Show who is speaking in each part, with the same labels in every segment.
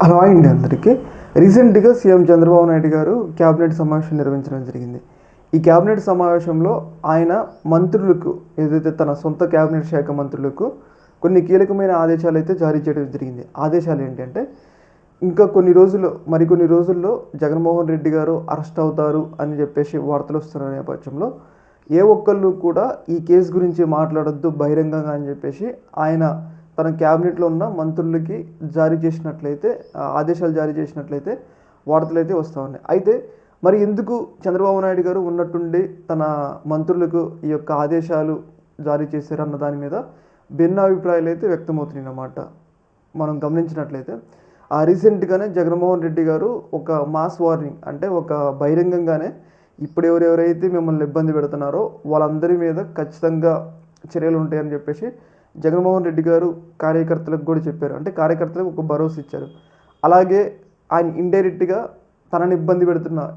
Speaker 1: Hello అండి అందరికీ. రీసెంట్గా సీఎం చంద్రబాబు నాయుడు గారు క్యాబినెట్ సమావేశం నిర్వహించడం జరిగింది. ఈ క్యాబినెట్ సమావేశంలో ఆయన మంత్రులకు ఏదైతే తన సొంత క్యాబినెట్ శాఖ మంత్రులకు కొన్ని కీలకమైన ఆదేశాలు అయితే జారీ చేయడం జరిగింది. ఆదేశాలు ఏంటంటే ఇంకా మరికొన్ని రోజుల్లో జగన్మోహన్ రెడ్డి గారు అరెస్ట్ అవుతారు అని చెప్పేసి వార్తలు వస్తున్న నేపథ్యంలో ఏ ఒక్కళ్ళు కూడా ఈ కేసు గురించి మాట్లాడొద్దు బహిరంగంగా అని చెప్పేసి ఆయన తన క్యాబినెట్లో ఉన్న మంత్రులకి ఆదేశాలు జారీ చేసినట్లయితే వార్తలు అయితే వస్తూ ఉన్నాయి. అయితే మరి ఎందుకు చంద్రబాబు నాయుడు గారు ఉన్నట్టుండి తన మంత్రులకు ఈ యొక్క ఆదేశాలు జారీ చేశారన్న దాని మీద భిన్న అభిప్రాయాలు అయితే వ్యక్తమవుతున్నాయి అన్నమాట. మనం గమనించినట్లయితే రీసెంట్గానే జగన్మోహన్ రెడ్డి గారు ఒక మాస్ వార్నింగ్, అంటే ఒక బహిరంగంగానే ఇప్పుడు ఎవరెవరైతే మిమ్మల్ని ఇబ్బంది పెడుతున్నారో వాళ్ళందరి మీద ఖచ్చితంగా చర్యలు ఉంటాయని చెప్పేసి జగన్మోహన్ రెడ్డి గారు కార్యకర్తలకు కూడా చెప్పారు. అంటే కార్యకర్తలకు ఒక భరోసా ఇచ్చారు. అలాగే ఆయన ఇండైరెక్ట్గా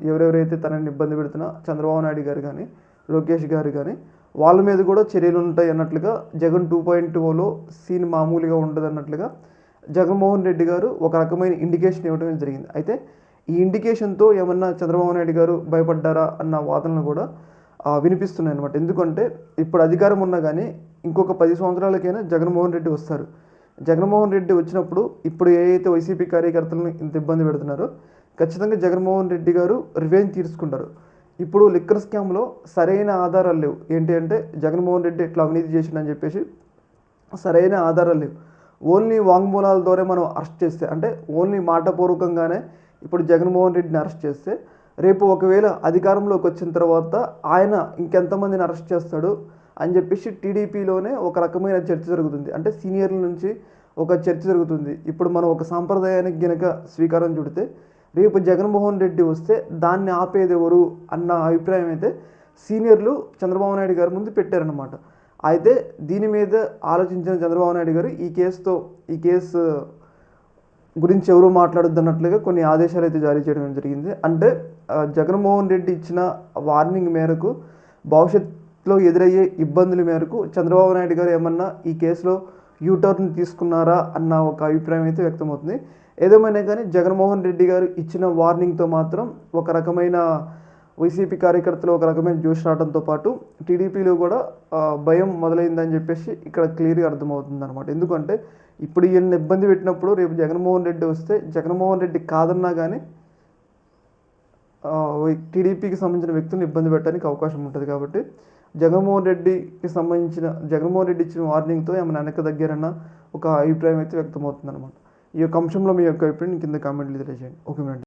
Speaker 1: ఎవరెవరైతే తనని ఇబ్బంది పెడుతున్నా చంద్రబాబు నాయుడు గారు కానీ లోకేష్ గారు కానీ వాళ్ళ మీద కూడా చర్యలు ఉంటాయి అన్నట్లుగా జగన్ 2.0లో సీన్ మామూలుగా ఉండదు అన్నట్లుగా జగన్మోహన్ రెడ్డి గారు ఒక రకమైన ఇండికేషన్ ఇవ్వడం జరిగింది. అయితే ఈ ఇండికేషన్తో ఏమన్నా చంద్రబాబు నాయుడు గారు భయపడ్డారా అన్న వాదనలు కూడా వినిపిస్తున్నాయి అనమాట. ఎందుకంటే ఇప్పుడు అధికారం ఉన్నా కానీ ఇంకొక 10 సంవత్సరాలకైనా జగన్మోహన్ రెడ్డి వస్తారు. జగన్మోహన్ రెడ్డి వచ్చినప్పుడు ఇప్పుడు ఏదైతే వైసీపీ కార్యకర్తలను ఇంత ఇబ్బంది పెడుతున్నారో ఖచ్చితంగా జగన్మోహన్ రెడ్డి గారు రివెంజ్ తీర్చుకుంటారు. ఇప్పుడు లిక్కర్ స్కామ్లో సరైన ఆధారాలు లేవు. ఏంటి అంటే జగన్మోహన్ రెడ్డి ఇట్లా అవినీతి చేసిండని చెప్పేసి సరైన ఆధారాలు లేవు. ఓన్లీ వాంగ్మూలాల ద్వారా మనం అరెస్ట్ చేస్తే, అంటే ఓన్లీ మాటపూర్వకంగానే ఇప్పుడు జగన్మోహన్ రెడ్డిని అరెస్ట్ చేస్తే రేపు ఒకవేళ అధికారంలోకి వచ్చిన తర్వాత ఆయన ఇంకెంతమందిని అరెస్ట్ చేస్తాడు అని చెప్పేసి టీడీపీలోనే ఒక రకమైన చర్చ జరుగుతుంది. అంటే సీనియర్ల నుంచి ఒక చర్చ జరుగుతుంది. ఇప్పుడు మనం ఒక సాంప్రదాయానికి గనక స్వీకారం చుడితే రేపు జగన్మోహన్ రెడ్డి వస్తే దాన్ని ఆపేది ఎవరు అన్న అభిప్రాయం అయితే సీనియర్లు చంద్రబాబు నాయుడు గారి ముందు పెట్టారనమాట. అయితే దీని మీద ఆలోచించిన చంద్రబాబు నాయుడు గారు ఈ కేసు గురించి ఎవరు మాట్లాడొద్దు అన్నట్లుగా కొన్ని ఆదేశాలు అయితే జారీ చేయడం జరిగింది. అంటే జగన్మోహన్ రెడ్డి ఇచ్చిన వార్నింగ్ మేరకు భవిష్యత్తులో ఎదురయ్యే ఇబ్బందుల మేరకు చంద్రబాబు నాయుడు గారు ఏమన్నా ఈ కేసులో యూటర్న్ తీసుకున్నారా అన్న ఒక అభిప్రాయం అయితే వ్యక్తమవుతుంది. ఏదేమైనా కానీ జగన్మోహన్ రెడ్డి గారు ఇచ్చిన వార్నింగ్తో మాత్రం ఒక రకమైన వైసీపీ కార్యకర్తలు ఒక రకమైన జోష్ రావడంతో పాటు టీడీపీలో కూడా భయం మొదలైందని చెప్పేసి ఇక్కడ క్లియర్గా అర్థమవుతుంది అనమాట. ఎందుకంటే ఇప్పుడు ఈయన్ని ఇబ్బంది పెట్టినప్పుడు రేపు జగన్మోహన్ రెడ్డి వస్తే జగన్మోహన్ రెడ్డి కాదన్నా కానీ టీడీపీకి సంబంధించిన వ్యక్తులను ఇబ్బంది పెట్టడానికి అవకాశం ఉంటుంది. కాబట్టి జగన్మోహన్ రెడ్డి ఇచ్చిన వార్నింగ్తో ఏమైనా వెనక్కి దగ్గరన్న ఒక అభిప్రాయం అయితే వ్యక్తమవుతుంది అనమాట. ఈ యొక్క అంశంలో మీ యొక్క అభిప్రాయం కింద కామెంట్లు తెలియజేయండి. Okay madam.